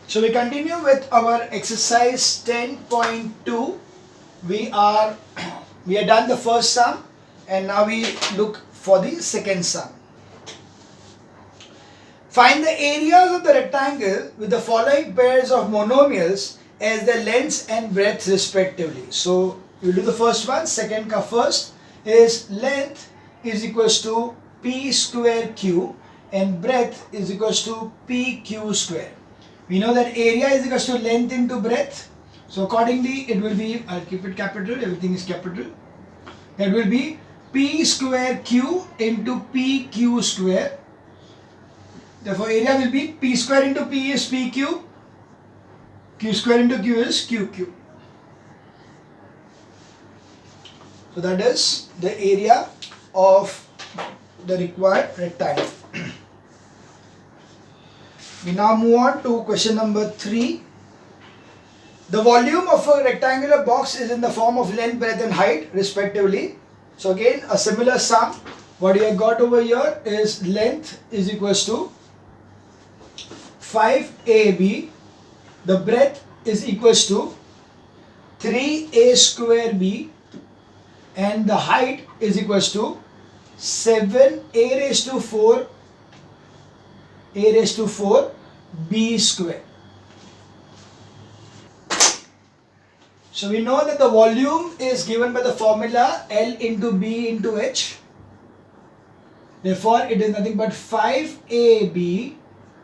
So we continue with our exercise 10.2. We are done the first sum and now we look for the second sum. Find the areas of the rectangle with the following pairs of monomials as their lengths and breadth respectively. So we'll do the first one. Second ka first is length is equals to p square q and breadth is equals to pq square. We know that area is equals to length into breadth. So accordingly it will be, I'll keep it capital, everything is capital. That will be p square q into pq square. Therefore area will be p square into p is pq, q square into q is qq. So that is the area of the required rectangle. We now move on to question number 3. The volume of a rectangular box is in the form of length, breadth and height respectively. So again a similar sum. What you have got over here is length is equals to 5ab. The breadth is equals to 3a square b and the height is equals to 7a raised to 4 b square. So we know that the volume is given by the formula L into B into H. Therefore it is nothing but 5ab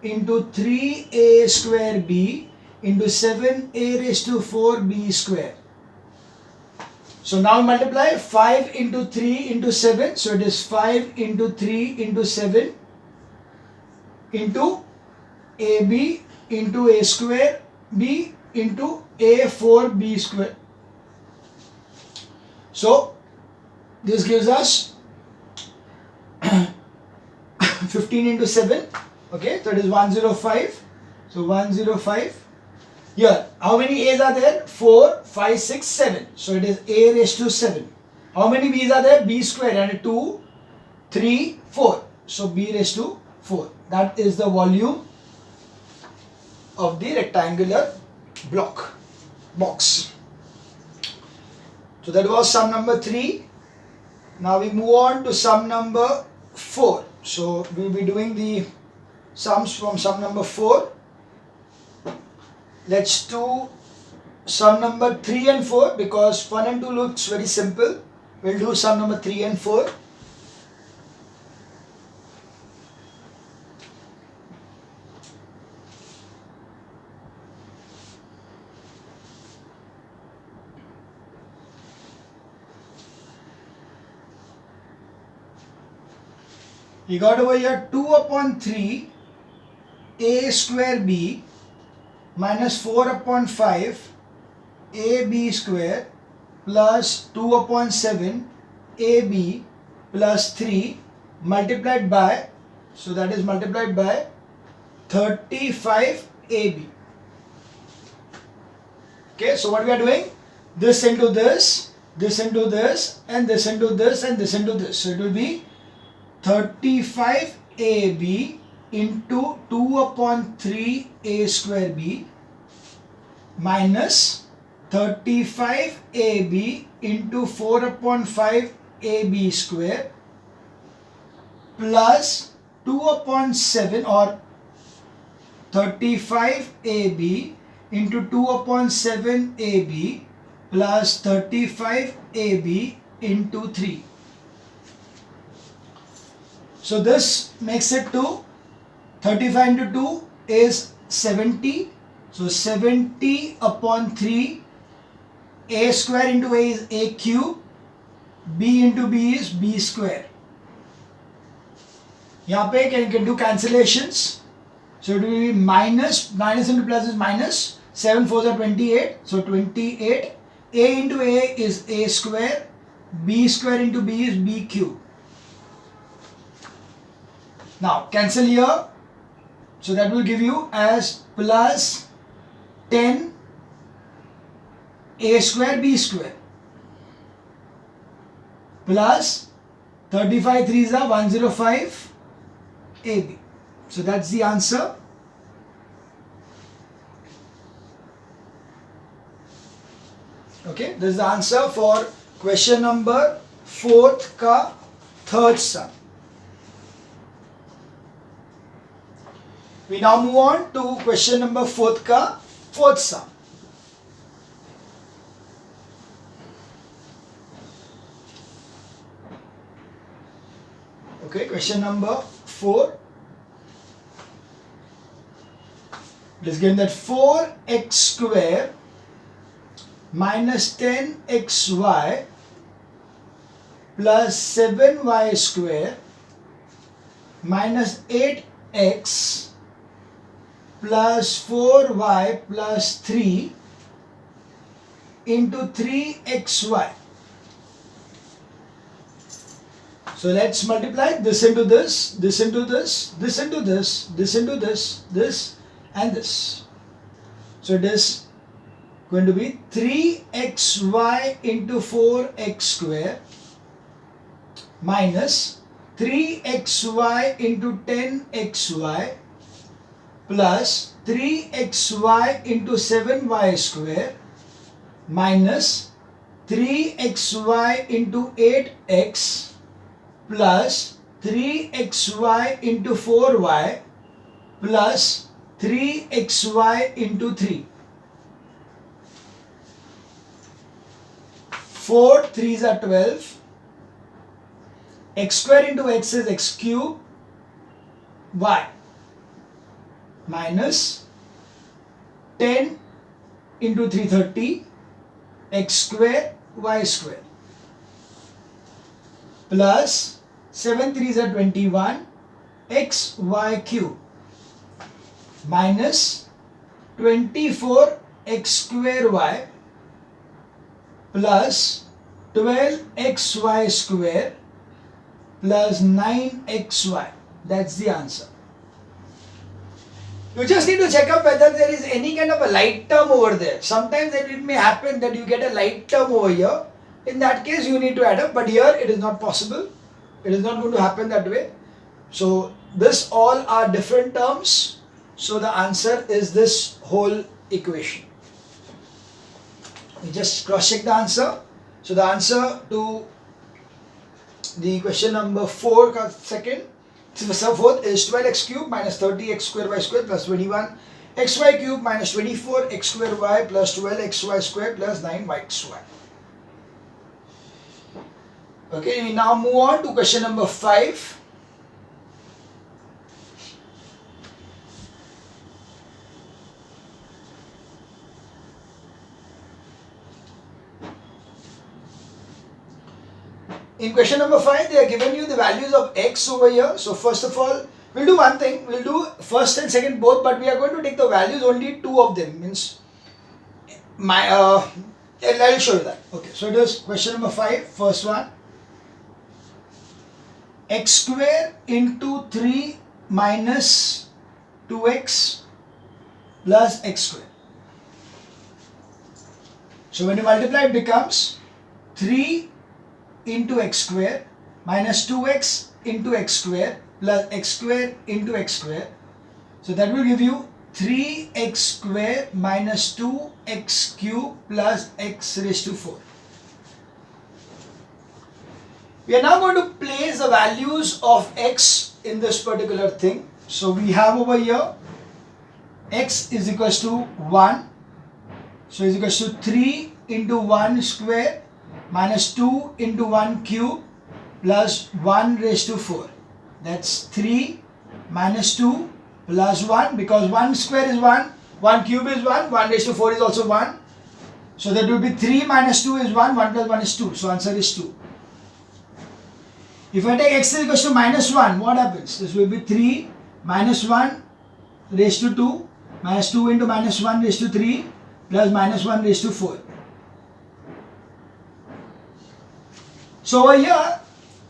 into 3a square b into 7a raised to 4b square. So now multiply 5 into 3 into 7. So it is 5 into 3 into 7 into ab into a square b into a4b square. So this gives us 15 into 7. Okay, so it is 105. So 105. Here, how many a's are there? 4, 5, 6, 7. So it is a raised to 7. How many b's are there? B square and 2, 3, 4. So b raised to 4. That is the volume of the rectangular box. So that was sum number 3. Now we move on to sum number 4. So we will be doing the sums from sum number 4. Let's do sum number 3 and 4 because 1 and 2 looks very simple. We'll do sum number 3 and 4. We got over here 2 upon 3 a square b minus 4 upon 5 ab square plus 2 upon 7 ab plus 3 multiplied by, so that is multiplied by 35 ab. Okay, so what we are doing? This into this, this into this, and this into this, and this into this. So it will be 35 ab into 2 upon 3 a square b minus 35 ab into 4 upon 5 ab square plus 2 upon 7 or 35 ab into 2 upon 7 ab plus 35 ab into 3. So this makes it to 35 into 2 is 70. So 70 upon 3. A square into a is a cube. B into b is b square. यहाँ पे can do cancellations. So it will be minus into plus is minus. 7 4s are 28. So 28. A into a is a square. B square into b is b cube. Now cancel here. So that will give you as plus 10 a square b square plus 35 3s are 105 ab. So that's the answer. Okay, this is the answer for question number 4th ka third sum. We now move on to question number 4th ka fourth sum. Okay, question number 4. It is given that 4x square minus 10xy plus 7y square minus 8x plus 4y plus 3 into 3xy. So let's multiply this into this, this into this, this into this, this into this and this. So it is going to be 3xy into 4x square minus 3xy into 10xy plus 3xy into 7y square minus 3xy into 8x plus 3xy into 4y plus 3xy into 3. 4 3s are 12. X square into x is x cube y minus 10 into 330 x square y square plus 7 3s are 21 x y cube minus 24 x square y plus 12xy square plus 9xy. That's the answer. You just need to check up whether there is any kind of a light term over there. Sometimes it may happen that you get a light term over here. In that case, you need to add up, but here it is not possible. It is not going to happen that way. So this all are different terms. So the answer is this whole equation. We just cross check the answer. So the answer to the question number 4 second, fourth is 12x cube minus 30x square y square plus 21xy cube minus 24x square y plus 12xy square plus 9xy. Okay, we now move on to question number 5. In question number 5, they are given you the values of x over here. So first of all, we'll do one thing. We'll do first and second both, but we are going to take the values only two of them. Means I'll show you that. Okay, so it is question number 5. First one, x square into 3 minus 2x plus x square. So when you multiply, it becomes 3 into x square minus 2x into x square plus x square into x square. So that will give you 3x square minus 2x cube plus x raised to 4. We are now going to place the values of x in this particular thing. So we have over here x is equals to 1. So is equals to 3 into 1 square minus 2 into 1 cube plus 1 raised to 4. That's 3 minus 2 plus 1, because 1 square is 1, 1 cube is 1, 1 raised to 4 is also 1. So that will be 3 minus 2 is 1, 1 plus 1 is 2. So answer is 2. If I take x is equals to minus 1, what happens? This will be 3 minus 1 raised to 2 minus 2 into minus 1 raised to 3 plus minus 1 raised to 4. So over here,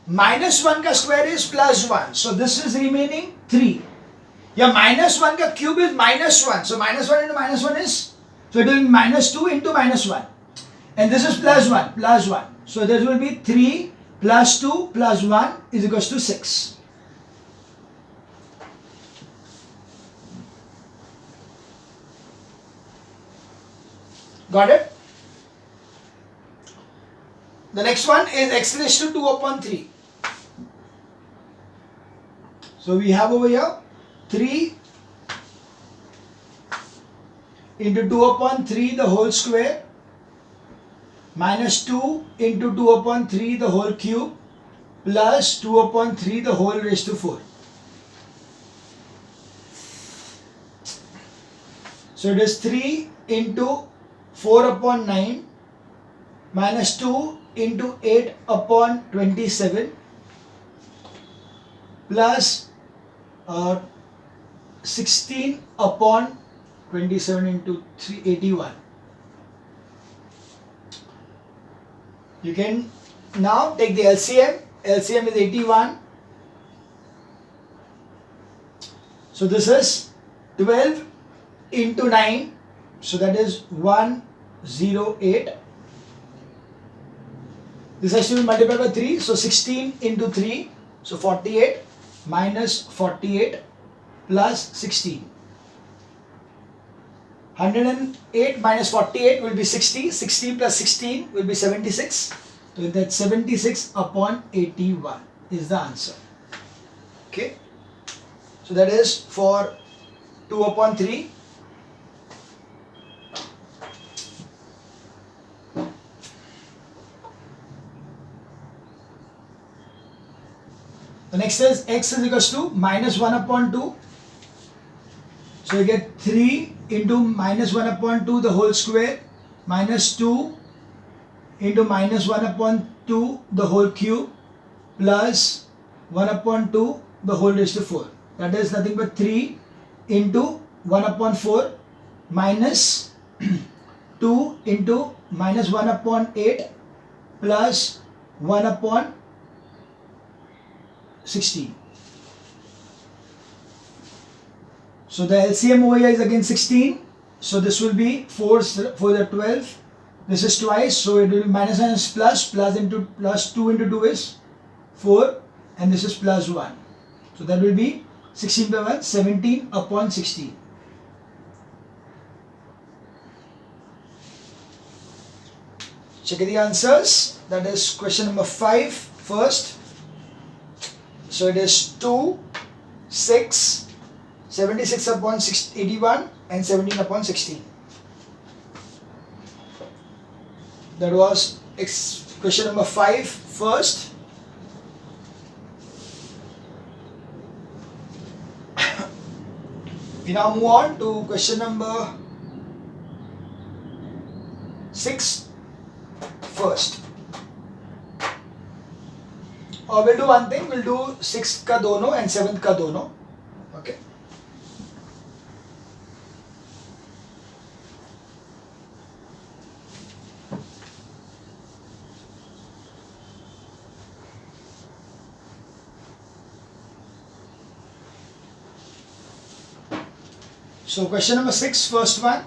minus 1 ka square is plus 1. So this is remaining 3. Here minus 1 ka cube is minus 1. So minus 1 into minus 1 is, so it will be minus 2 into minus 1. And this is plus 1, plus 1. So this will be 3 plus 2 plus 1 is equals to 6. Got it? The next one is x raised to 2 upon 3. So we have over here 3 into 2 upon 3 the whole square minus 2 into 2 upon 3 the whole cube plus 2 upon 3 the whole raised to 4. So it is 3 into 4 upon 9 minus 2 into 8 upon 27 plus 16 upon 27 into 3, 81. You can now take the LCM. LCM is 81. So this is 12 into 9. So that is 108. This has to be multiplied by 3. So 16 into 3. So 48 minus 48 plus 16. 108 minus 48 will be 60. 60 plus 16 will be 76. So that 76 upon 81 is the answer. Okay. So that is for 2 upon 3. The next is x is equals to minus 1 upon 2. So you get 3 into minus 1 upon 2 the whole square minus 2 into minus 1 upon 2 the whole cube plus 1 upon 2 the whole raised to 4. That is nothing but 3 into 1 upon 4 minus 2 into minus 1 upon 8 plus 1 upon 16. So the LCM over here is again 16. So this will be 4 for the 12. This is twice. So it will be minus minus plus into plus 2 into 2 is 4 and this is plus 1. So that will be 16 by 1, 17 upon 16. Check the answers. That is question number 5 first. So it is 2, 6, 76 upon 81 and 17 upon 16. That was question number 5 first. We now move on to question number 6 first. Or we'll do one thing, we'll do 6th ka dono and 7th ka dono. Okay. So question number 6, first one.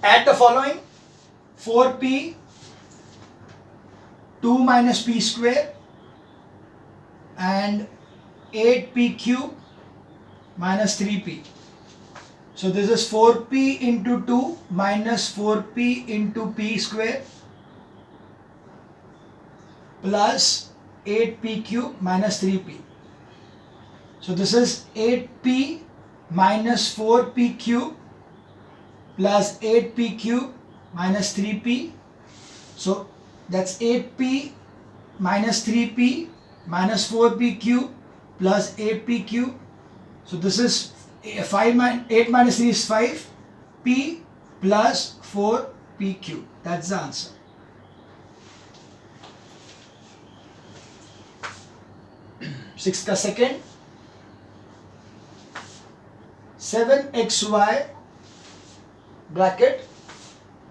Add the following: 4p 2 minus p square and 8p cube minus 3p. So this is 4p into 2 minus 4p into p square plus 8p cube minus 3p. So this is 8p minus 4p cube plus 8p cube minus 3p. So that's 8p minus 3p minus 4p cube plus 8p cube. So this is 8 minus 3 is 5, p plus 4p cube. That's the answer. Sixth ka second. 7xy bracket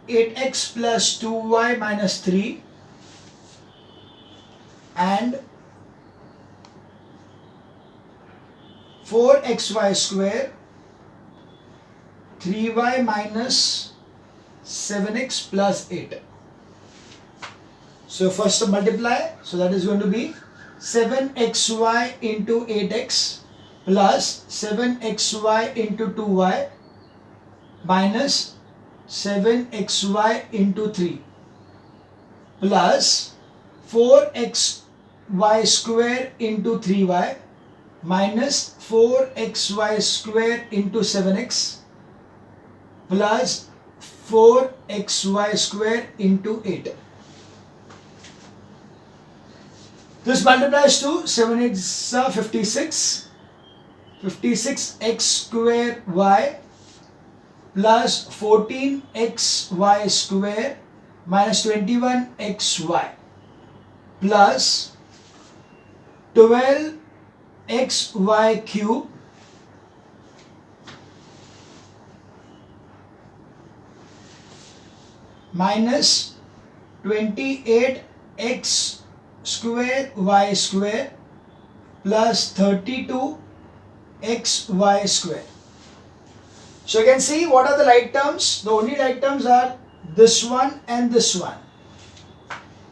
8x plus 2y minus 3 and 4xy square 3y minus 7x plus 8. So first multiply, so that is going to be 7xy into 8x plus 7xy into 2y minus 7xy into 3. plus 4xy square into 3y minus 4xy square into 7x plus 4xy square into 8. This multiplies to 7 is 56. 56x square y plus 14xy square minus 21xy plus 12xy cube minus 28x square y square plus 32xy square. So you can see what are the like terms. The only like terms are this one and this one.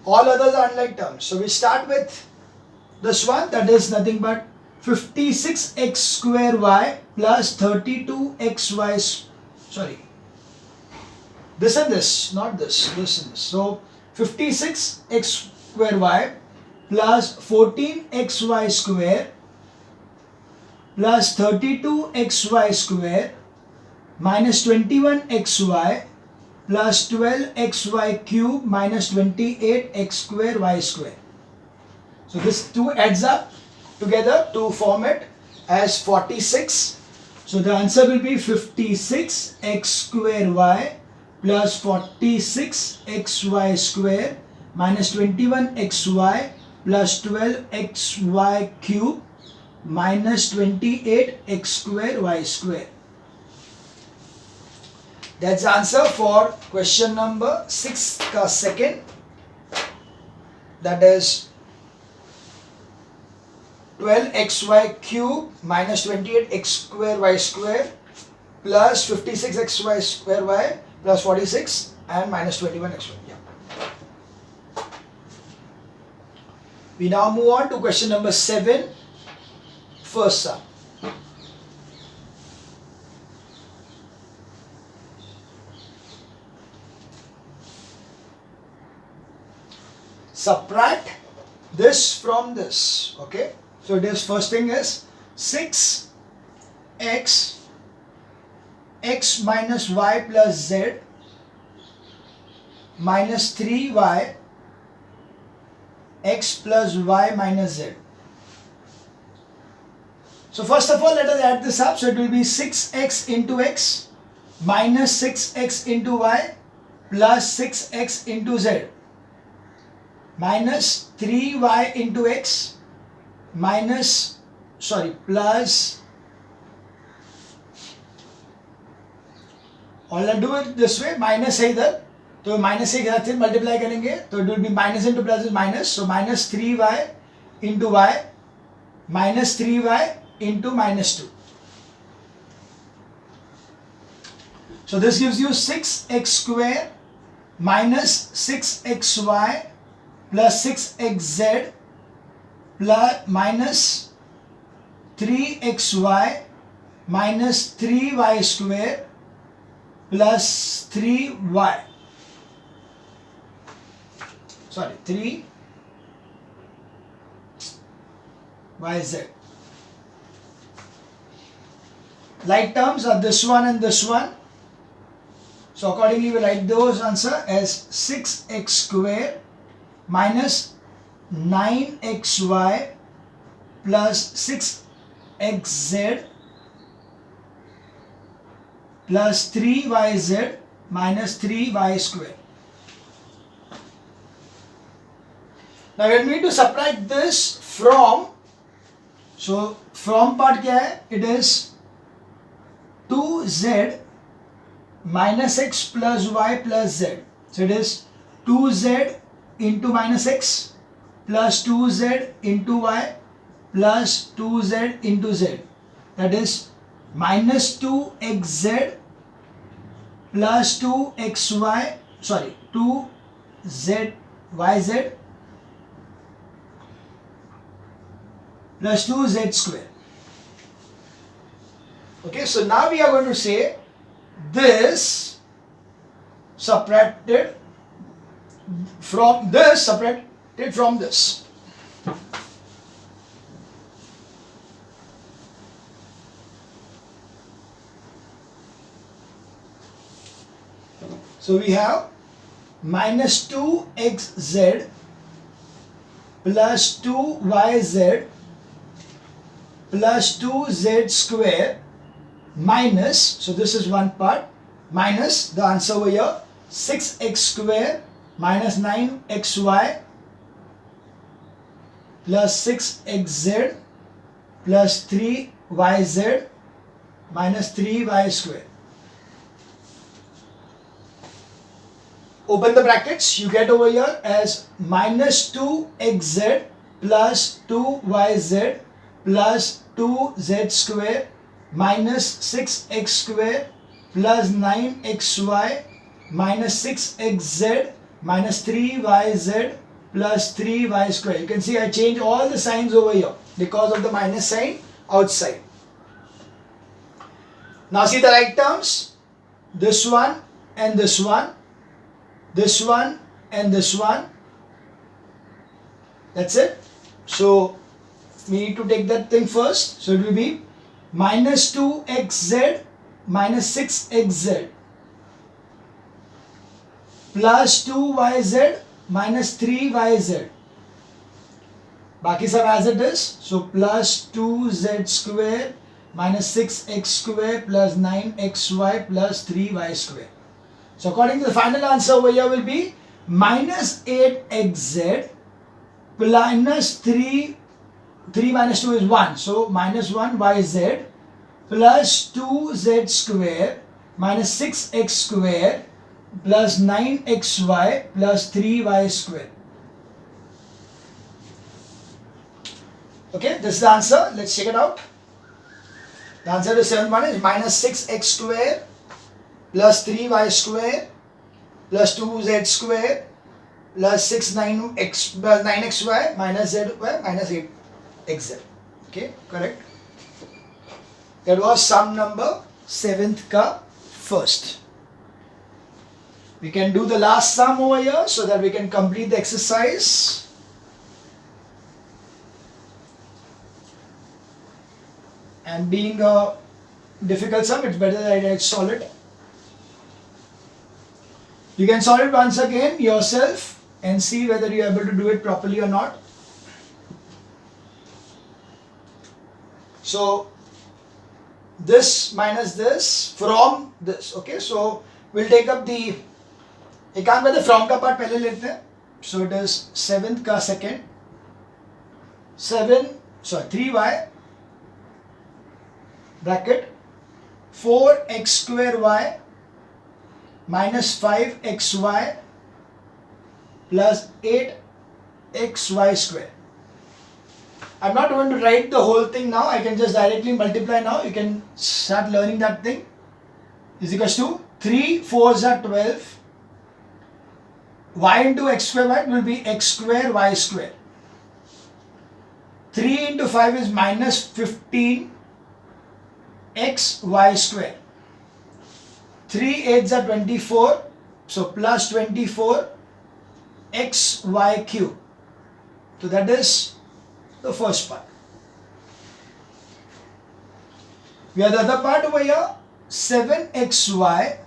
All others are unlike terms. So we start with this one, that is nothing but 56x square y plus 32xy, sorry, this and this, not this, this and this. So 56x square y plus 14xy square plus 32xy square minus 21xy plus 12xy cube minus 28x square y square. So this two adds up together to form it as 46. So the answer will be 56x square y plus 46xy square minus 21xy plus 12xy cube minus 28x square y square. That's the answer for question number 6 ka second, that is 12xy cube minus 28x square y square plus 56xy square y plus 46 and minus 21xy. Yeah. We now move on to question number 7, first sum. Subtract this from this. Okay, so it is, first thing is 6x x minus y plus z minus 3y x plus y minus z. So first of all, let us add this up. So it will be 6x into x minus 6x into y plus 6x into z minus 3y into x minus, sorry, plus, और let's do it this way, minus है इधर, तो minus से इधर multiply करेंगे तो it will be minus into plus is minus, so minus 3y into y minus 3y into minus 2. So this gives you 6x square minus 6xy plus 6xz plus minus 3xy minus 3y square plus 3y. Sorry, 3yz. Like terms are this one and this one. So accordingly we write those answer as 6x square minus 9xy plus 6xz plus 3yz minus 3y square. Now we need to subtract this from, so from part क्या है? It is 2z minus x plus y plus z. So it is 2z into minus x plus 2z into y plus 2z into z. That is minus 2xz plus 2xy, sorry, 2z yz plus 2z square. Okay, so now we are going to say this subtracted from this, subtracted from this. So we have minus 2xz plus 2yz plus 2z square minus, so this is one part, minus the answer over here, 6x square minus 9xy plus 6xz plus 3yz minus 3y square. Open the brackets, you get over here as minus 2xz plus 2yz plus 2z square minus 6x square plus 9xy minus 6xz minus 3yz plus 3y square. You can see I change all the signs over here because of the minus sign outside. Now see the like terms, this one and this one, this one and this one. That's it. So we need to take that thing first. So it will be minus 2xz minus 6xz plus 2yz minus 3yz. Baki sab as it is. So plus 2z square minus 6x square plus 9xy plus 3y square. So according to the final answer over here will be minus 8xz minus 3 minus 2 is 1. So minus 1yz plus 2z square minus 6x square plus 9xy plus 3y square. Okay, this is the answer. Let's check it out. The answer to 7th one is minus 6x square plus 3y square plus 2z square plus 9x plus 9xy minus zy minus 8xz. Okay, correct. That was sum number 7th ka first. We can do the last sum over here so that we can complete the exercise. And being a difficult sum, it's better that I solve it. You can solve it once again yourself and see whether you are able to do it properly or not. So this minus this from this. Okay, so we'll take up the एकांत में from का part पहले लेते हैं. So it is 7th का second. 3y bracket 4x square y minus 5xy plus 8xy square. I'm not going to write the whole thing now. I can just directly multiply now. You can start learning that thing. Is equals to 3 4s are 12. Y into x square y will be x square y square. 3 into 5 is minus 15 x y square. 3 8s are 24. So plus 24 x y cube. So that is the first part. We have the other part over here. 7xy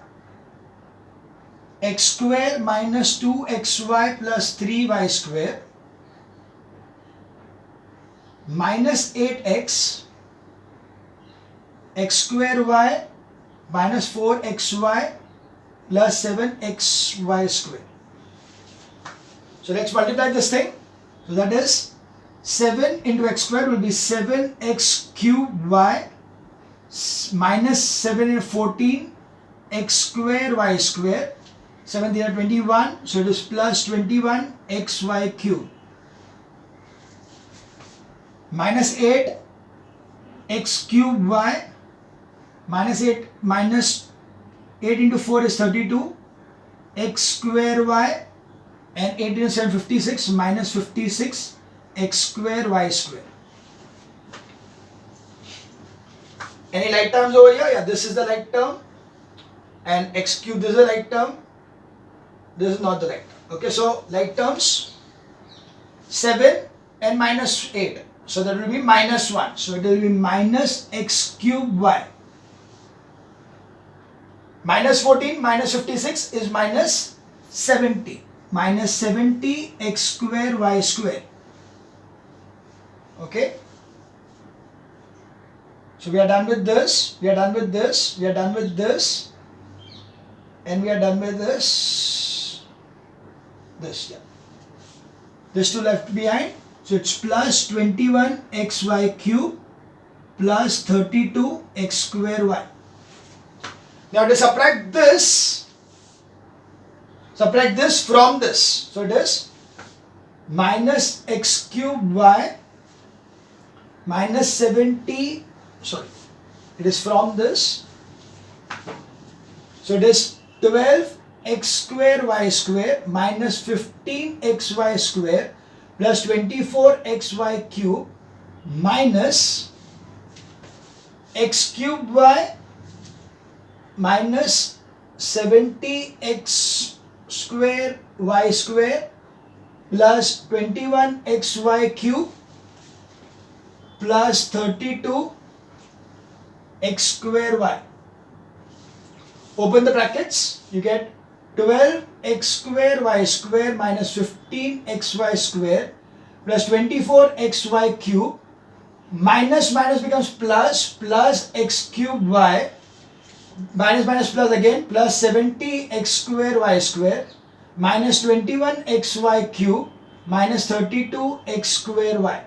x square minus 2xy plus 3y square minus 8x x square y minus 4xy plus 7xy square. So let's multiply this thing. So that is 7 into x square will be 7x cube y minus 7 into 14 x square y square. 7 there 21, so it is plus 21 xy cube minus 8 x cube y minus 8 into 4 is 32 x square y and 8 into 7 56 minus 56 x square y square. Any like terms over here? Yeah, this is the like term and x cube, this is the like term. This is not the like term. Okay, so like terms 7 and minus 8. So that will be minus 1. So it will be minus x cube y. Minus 14 minus 56 is minus 70. Minus 70 x square y square. Okay. So we are done with this. We are done with this. We are done with this. And we are done with this. Yeah. This two left behind. So it's plus 21 xy cube plus 32 x square y. Now to subtract this from this. So it is minus x cube y minus 70, sorry, it is from this. So it is 12 x square y square minus 15 xy square plus 24 xy cube minus x cube y minus 70 x square y square plus 21 xy cube plus 32 x square y. Open the brackets, you get 12 x square y square minus 15 xy square plus 24 xy cube minus becomes plus x cube y minus plus again plus 70 x square y square minus 21 xy cube minus 32 x square y.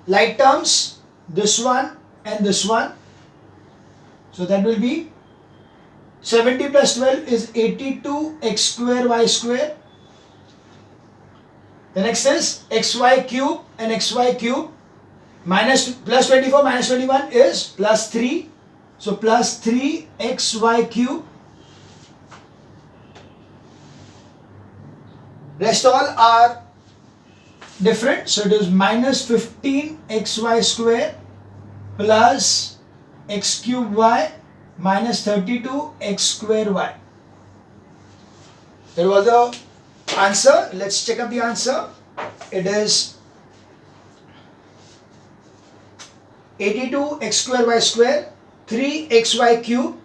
Like terms, this one and this one. So that will be 70 plus 12 is 82 x square y square. The next is xy cube and xy cube minus plus 24 minus 21 is plus 3. So plus 3 xy cube. Rest all are different. So it is minus 15 xy square plus x cube y minus 32 x square y. There was the answer. Let's check up the answer. It is 82 x square y square, 3 xy cube,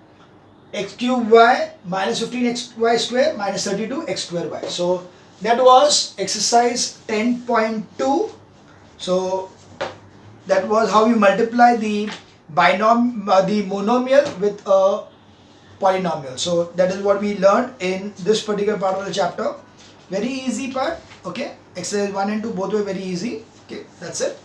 x cube y minus 15 xy square minus 32 x square y. So that was exercise 10.2. So that was how you multiply the monomial with a polynomial. So that is what we learned in this particular part of the chapter. Very easy part. Okay, exercise 1 and 2 both were very easy. Okay, that's it.